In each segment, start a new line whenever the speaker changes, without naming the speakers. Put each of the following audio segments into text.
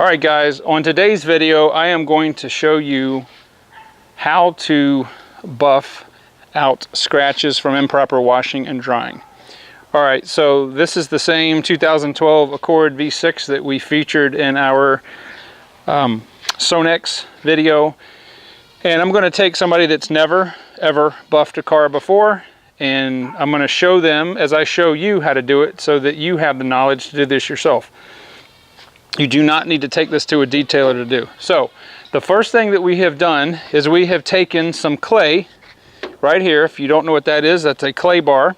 Alright guys, on today's video I am going to show you how to buff out scratches from improper washing and drying. Alright, so this is the same 2012 Accord V6 that we featured in our Sonex video, and I'm going to take somebody that's never ever buffed a car before, and I'm going to show them as I show you how to do it so that you have the knowledge to do this yourself. You do not need to take this to a detailer to do. So the first thing that we have done is we have taken some clay right here. If you don't know what that is, that's a clay bar,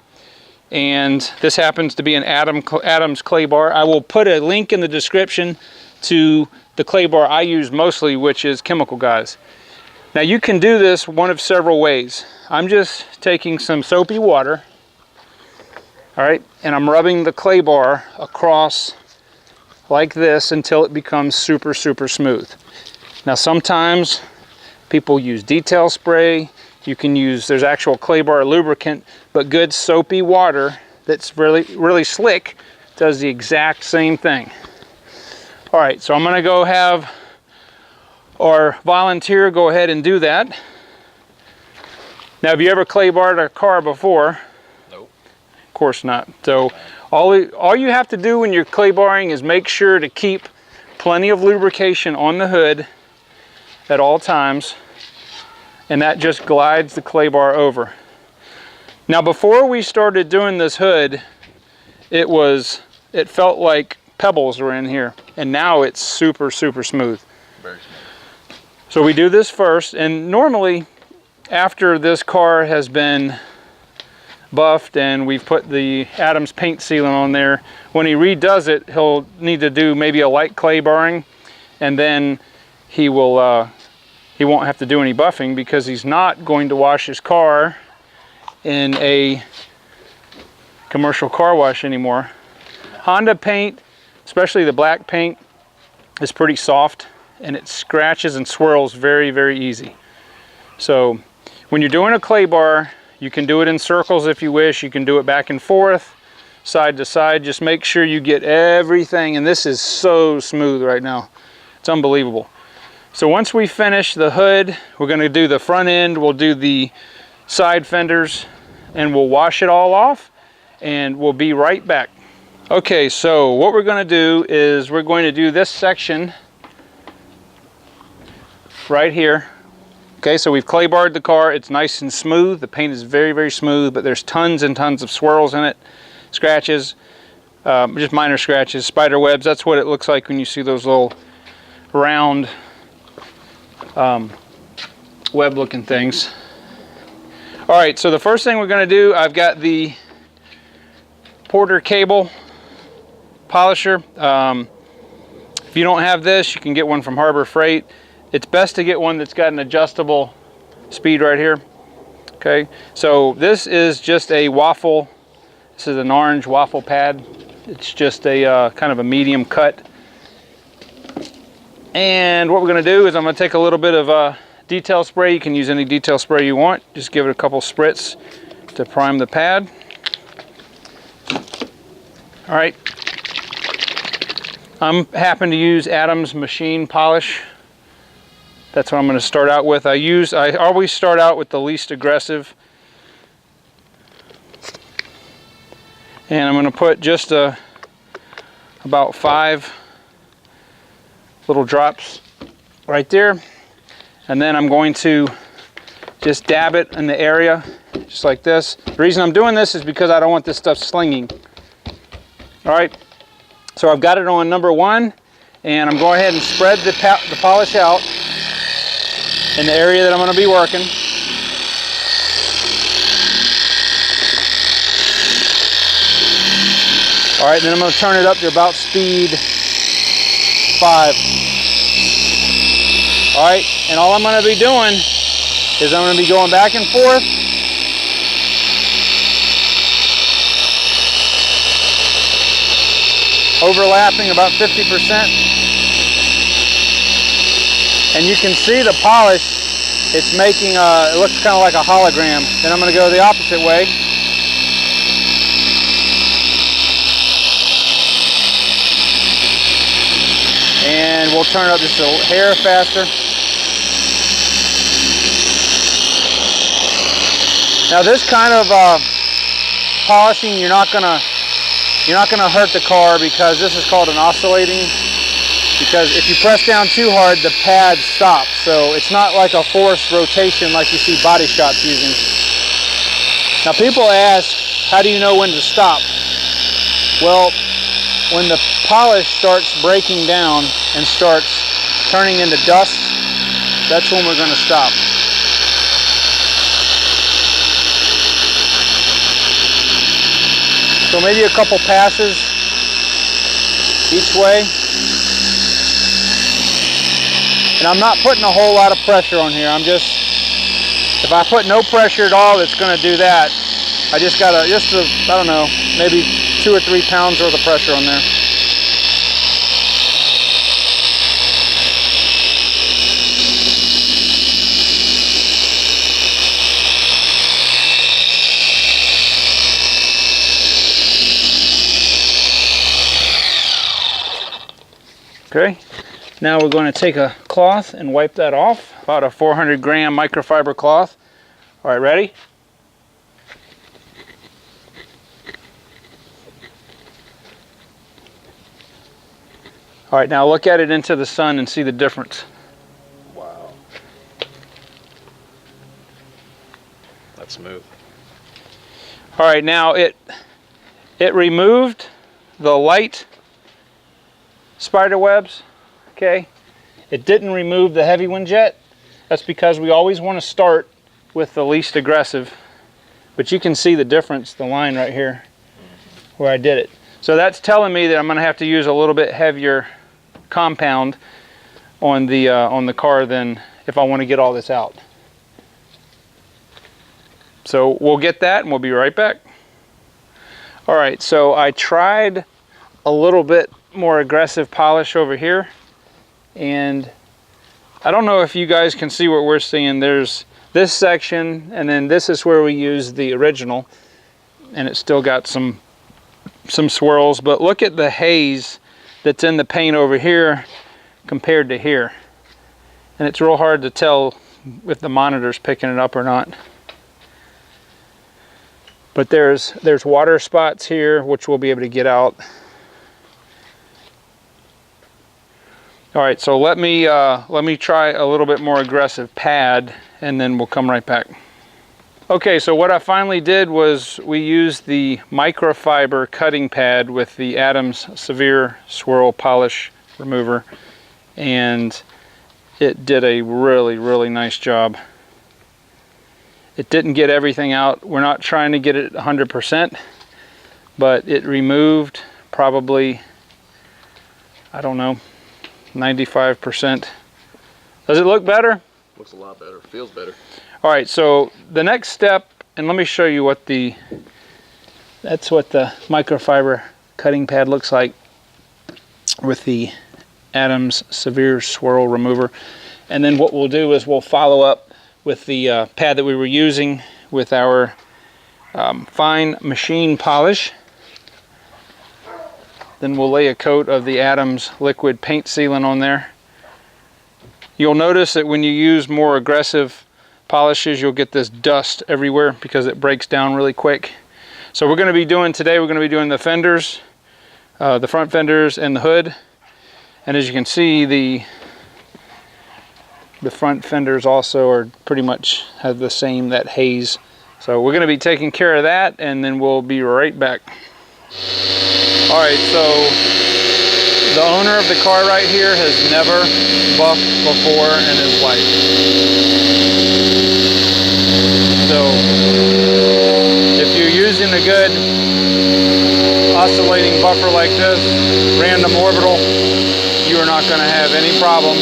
and this happens to be an Adams clay bar. I will put a link in the description to the clay bar I use mostly, which is Chemical Guys. Now you can do this one of several ways. I'm just taking some soapy water, all right, and I'm rubbing the clay bar across like this until it becomes super smooth. Now sometimes people use detail spray. You can use, there's actual clay bar lubricant, but good soapy water that's really slick does the exact same thing. All right, so I'm gonna go have our volunteer go ahead and do that. Now, have you ever clay barred a car before?
Nope.
Of course not. So all you have to do when you're clay barring is make sure to keep plenty of lubrication on the hood at all times, and that just glides the clay bar over. Now, before we started doing this hood, it felt like pebbles were in here, and now it's super smooth.
Very smooth.
So we do this first, and normally after this car has been buffed and we've put the Adams paint sealant on there, when he redoes it, he'll need to do maybe a light clay barring, and then he won't have to do any buffing because he's not going to wash his car in a commercial car wash anymore. Honda paint, especially the black paint, is pretty soft and it scratches and swirls very easy. So when you're doing a clay bar, you can do it in circles if you wish. You can do it back and forth, side to side. Just make sure you get everything, and this is so smooth right now. It's unbelievable. So once we finish the hood, we're going to do the front end, we'll do the side fenders, and we'll wash it all off, and we'll be right back. Okay, so what we're going to do is we're going to do this section right here. Okay, so we've clay barred the car. It's nice and smooth. The paint is very smooth, but there's tons and tons of swirls in it, scratches, just minor scratches, spider webs. That's what it looks like when you see those little round web looking things. All right, so the first thing we're going to do, I've got the Porter cable polisher. If you don't have this, you can get one from Harbor Freight. It's best to get one that's got an adjustable speed right here. Okay, so this is just a waffle. This is an orange waffle pad. It's just a kind of a medium cut. And what we're going to do is I'm going to take a little bit of detail spray. You can use any detail spray you want. Just give it a couple spritz to prime the pad. All right. I'm happen to use Adams machine polish. That's what I'm going to start out with. I always start out with the least aggressive. And I'm going to put just about 5 little drops right there. And then I'm going to just dab it in the area, just like this. The reason I'm doing this is because I don't want this stuff slinging. All right, so I've got it on number 1, and I'm going ahead and spread the polish out in the area that I'm going to be working. All right, then I'm going to turn it up to about speed 5. All right, and all I'm going to be doing is I'm going to be going back and forth. Overlapping about 50%. And you can see the polish, it's making it looks kind of like a hologram. Then I'm going to go the opposite way. And we'll turn it up just a hair faster. Now this kind of polishing, you're not gonna hurt the car, because this is called an oscillating. Because if you press down too hard, the pad stops. So it's not like a forced rotation like you see body shops using. Now people ask, how do you know when to stop? Well, when the polish starts breaking down and starts turning into dust, that's when we're going to stop. So maybe a couple passes each way. And I'm not putting a whole lot of pressure on here. I'm just, if I put no pressure at all, it's going to do that. I just got I don't know, maybe 2 or 3 pounds worth of pressure on there. Okay, now we're going to take a cloth and wipe that off, about a 400 gram microfiber cloth. All right, ready? All right, now look at it into the sun and see the difference.
Wow. That's smooth.
All right, now it removed the light spider webs, okay? It didn't remove the heavy ones yet. That's because we always want to start with the least aggressive. But you can see the difference, the line right here where I did it. So that's telling me that I'm going to have to use a little bit heavier compound on the car than if I want to get all this out. So we'll get that and we'll be right back. All right, so I tried a little bit more aggressive polish over here, and I don't know if you guys can see what we're seeing. There's this section, and then this is where we use the original, and it's still got some swirls, but look at the haze that's in the paint over here compared to here, and it's real hard to tell if the monitor's picking it up or not. But there's water spots here which we'll be able to get out. All right, so let me try a little bit more aggressive pad, and then we'll come right back. Okay, so what I finally did was we used the microfiber cutting pad with the Adams Severe Swirl Polish Remover, and it did a really, really nice job. It didn't get everything out. We're not trying to get it 100%, but it removed probably, I don't know, 95%. Does it look better?
Looks a lot better. Feels better.
All right, so the next step, and let me show you what that's what the microfiber cutting pad looks like with the Adams Severe Swirl Remover. And then what we'll do is we'll follow up with the pad that we were using with our fine machine polish. Then we'll lay a coat of the Adams liquid paint sealant on there. You'll notice that when you use more aggressive polishes, you'll get this dust everywhere because it breaks down really quick. So we're going to be doing the fenders, the front fenders and the hood. And as you can see, the front fenders also are pretty much have the same, that haze. So we're going to be taking care of that, and then we'll be right back. All right, so the owner of the car right here has never buffed before in his life. So if you're using a good oscillating buffer like this, random orbital, you are not going to have any problem.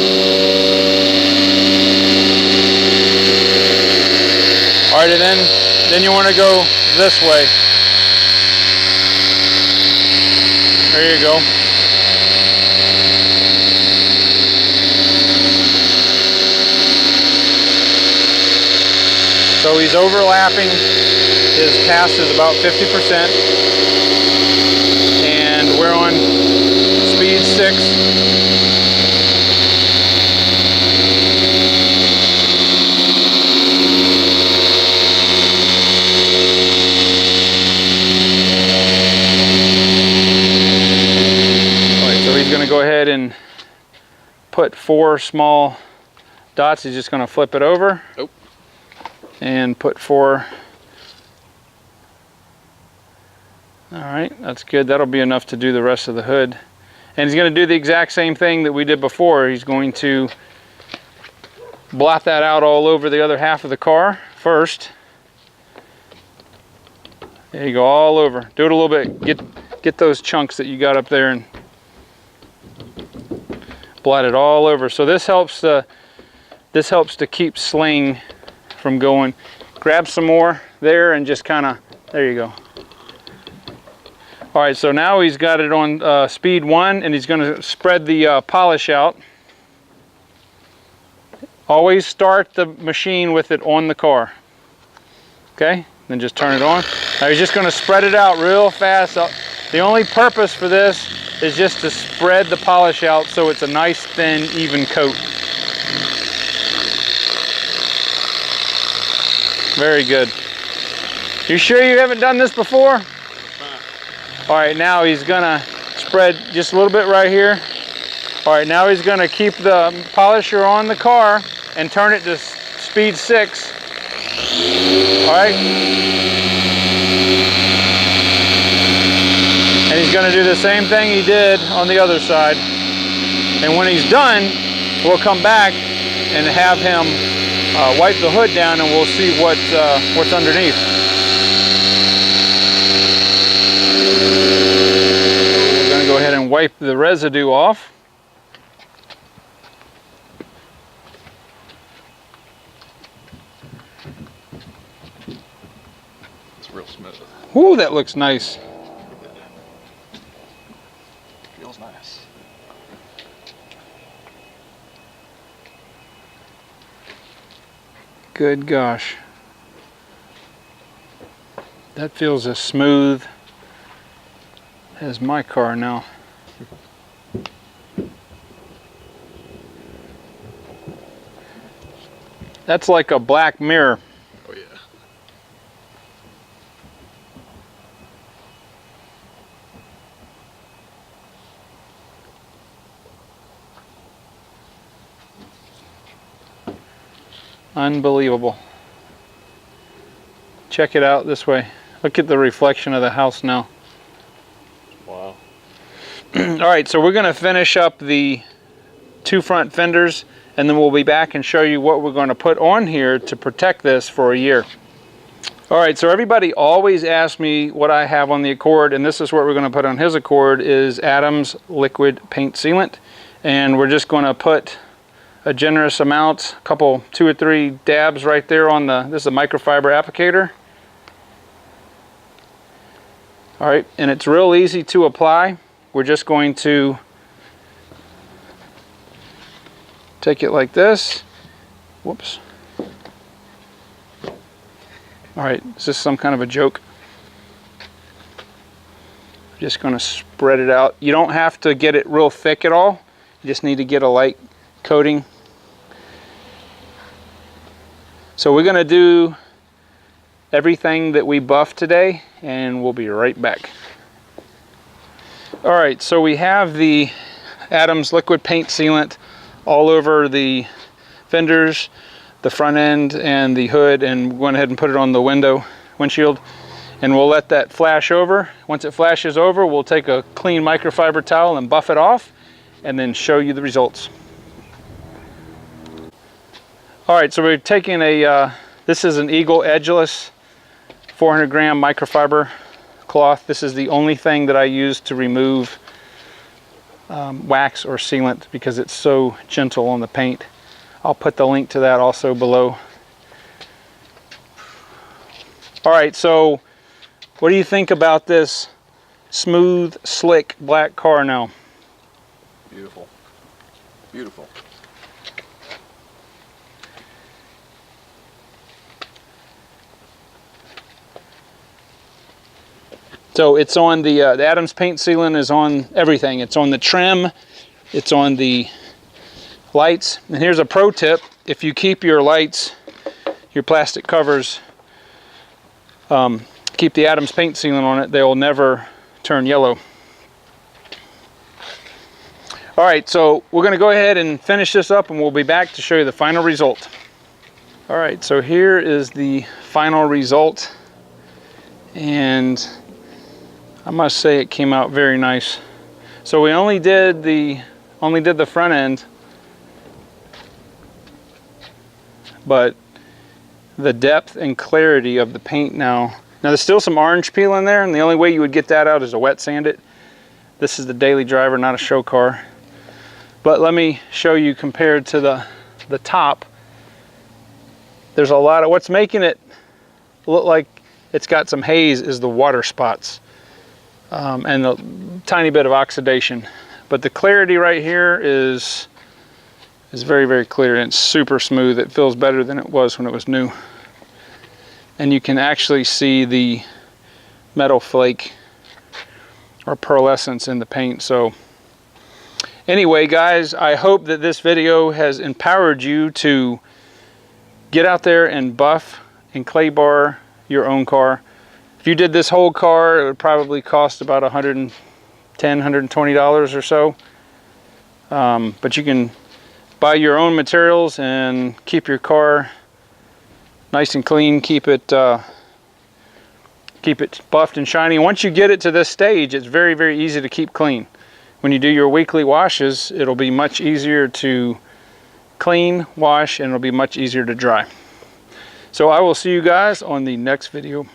All right, and then you want to go this way. There you go. So he's overlapping. His pass is about 50%. And we're on speed 6. go ahead and put 4 small dots. He's just going to flip it over.
Oh.
And put 4. All right, that's good. That'll be enough to do the rest of the hood. And he's going to do the exact same thing that we did before. He's going to blot that out all over the other half of the car first. There you go, all over. Do it a little bit. Get those chunks that you got up there and blot it all over. So this helps to keep sling from going. Grab some more there and just kind of, there you go. All right, so now he's got it on speed 1, and he's going to spread the polish out. Always start the machine with it on the car. Okay, then just turn it on. Now he's just going to spread it out real fast. The only purpose for this is just to spread the polish out so it's a nice, thin, even coat. Very good. You sure you haven't done this before? All right, now he's gonna spread just a little bit right here. All right, now he's gonna keep the polisher on the car and turn it to speed 6. All right. And he's gonna do the same thing he did on the other side. And when he's done, we'll come back and have him wipe the hood down, and we'll see what's underneath. Go ahead and wipe the residue off.
It's real smooth.
Ooh, that looks nice.
Feels nice.
Good gosh. That feels as smooth as my car now. That's like a black mirror.
Oh yeah.
Unbelievable. Check it out this way. Look at the reflection of the house now.
Wow.
All right, so we're going to finish up the 2 front fenders, and then we'll be back and show you what we're going to put on here to protect this for a year. All right, so everybody always asks me what I have on the Accord, and this is what we're going to put on his Accord is Adams liquid paint sealant. And we're just going to put a generous amount, a couple, 2 or 3 dabs right there on this is a microfiber applicator. All right, and it's real easy to apply. We're just going to take it like this. Whoops. All right, is this some kind of a joke? Just going to spread it out. You don't have to get it real thick at all. You just need to get a light coating. So we're going to do everything that we buffed today, and we'll be right back. All right, so we have the Adams liquid paint sealant all over the fenders, the front end, and the hood, and went ahead and put it on the windshield, and we'll let that flash over. Once it flashes over, we'll take a clean microfiber towel and buff it off, and then show you the results. All right, so we're taking this is an Eagle edgeless 400 gram microfiber cloth. This is the only thing that I use to remove wax or sealant because it's so gentle on the paint. I'll put the link to that also below. All right, so what do you think about this smooth, slick black car now?
Beautiful. Beautiful.
So it's on the Adams paint sealant is on everything. It's on the trim, it's on the lights. And here's a pro tip: if you keep your lights, your plastic covers, keep the Adams paint sealant on it, they will never turn yellow. All right, so we're going to go ahead and finish this up, and we'll be back to show you the final result. All right, so here is the final result, and I must say it came out very nice. So we only did the front end, but the depth and clarity of the paint now there's still some orange peel in there, and the only way you would get that out is to wet sand it. This is the daily driver, not a show car. But let me show you compared to the top. There's a lot of, what's making it look like it's got some haze is the water spots and a tiny bit of oxidation. But the clarity right here is very, very clear, and it's super smooth. It feels better than it was when it was new. And you can actually see the metal flake or pearlescence in the paint. So anyway, guys, I hope that this video has empowered you to get out there and buff and clay bar your own car. If you did this whole car, it would probably cost about $110, $120 or so. But you can buy your own materials and keep your car nice and clean, keep it buffed and shiny. Once you get it to this stage, it's very, very easy to keep clean. When you do your weekly washes, it'll be much easier to clean, wash, and it'll be much easier to dry. So I will see you guys on the next video.